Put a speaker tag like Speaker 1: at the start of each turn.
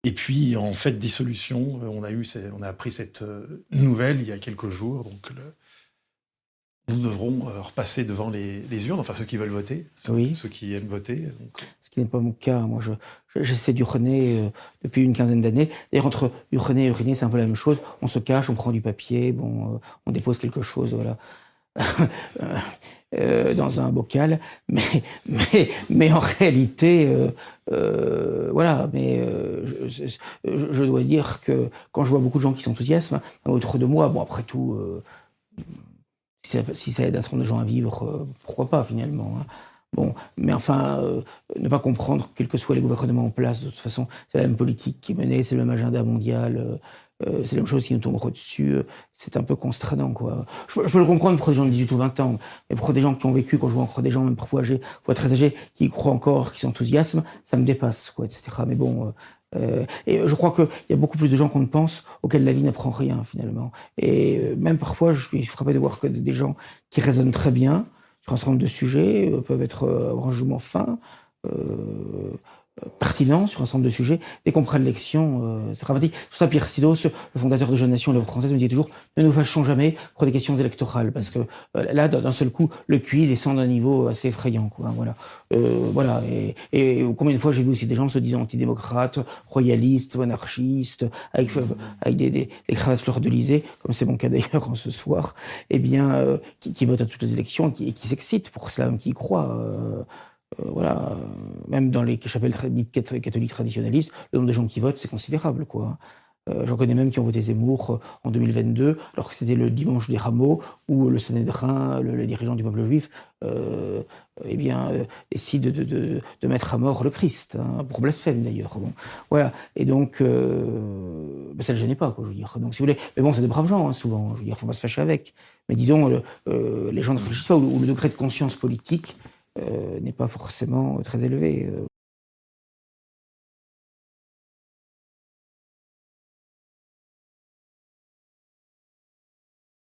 Speaker 1: Et puis, en fait, dissolution, on a appris cette nouvelle il y a quelques jours. Donc, nous devrons repasser devant les urnes, enfin ceux qui veulent voter,
Speaker 2: Oui.
Speaker 1: ceux qui aiment voter. Donc,
Speaker 2: Ce qui n'est pas mon cas. Moi, j'essaie d'uriner depuis une quinzaine d'années. D'ailleurs, entre uriner et uriner, c'est un peu la même chose. On se cache, on prend du papier, bon, on dépose quelque chose, voilà, dans un bocal. Mais en réalité, voilà. Mais je dois dire que quand je vois beaucoup de gens qui s'enthousiasment autour de moi, bon, après tout, si ça aide un certain nombre de gens à vivre, pourquoi pas finalement, hein. Bon, mais enfin, ne pas comprendre, quels que soient les gouvernements en place, de toute façon, c'est la même politique qui est menée, c'est le même agenda mondial, c'est la même chose qui nous tombera dessus, c'est un peu consternant, quoi. Je peux le comprendre pour des gens de 18 ou 20 ans, mais pour des gens qui ont vécu, quand je vois encore des gens, même parfois âgés, parfois très âgés, qui y croient encore, qui s'enthousiasment, ça me dépasse, quoi, etc. Mais bon, et je crois qu'il y a beaucoup plus de gens qu'on ne pense, auxquels la vie n'apprend rien, finalement. Et même parfois, je suis frappé de voir que des gens qui raisonnent très bien, sur un certain nombre de sujets, peuvent être avoir un jugement fin, euh, pertinent sur un certain nombre de sujets. Dès qu'on prend l'élection, c'est dramatique. Pour ça, Pierre Sidos, le fondateur de Jeunes Nations et l'œuvre française, me dit toujours ne nous fâchons jamais pour des questions électorales, parce que là, d'un seul coup, le QI descend d'un niveau assez effrayant, quoi. Voilà, voilà. Et combien de fois j'ai vu aussi des gens se disant antidémocrates, royalistes, anarchistes, avec des cravates fleurs de l'Elysée, comme c'est mon cas d'ailleurs ce soir, eh bien, qui votent à toutes les élections et qui s'excitent pour cela, même qui y croient. Voilà, même dans les chapelles dites catholiques traditionnalistes, le nombre de gens qui votent, c'est considérable, quoi. J'en connais même qui ont voté Zemmour en 2022, alors que c'était le dimanche des Rameaux, où le Sanhédrin, le dirigeant du peuple juif, eh bien, décide de mettre à mort le Christ, hein, pour blasphème d'ailleurs. Bon, voilà. Et donc, ben, ça ne le gênait pas, quoi, je veux dire. Donc, si vous voulez, mais bon, c'est des braves gens, hein, souvent. Je veux dire, faut pas se fâcher avec. Mais disons, les gens ne réfléchissent pas, ou le degré de conscience politique n'est pas forcément très élevé.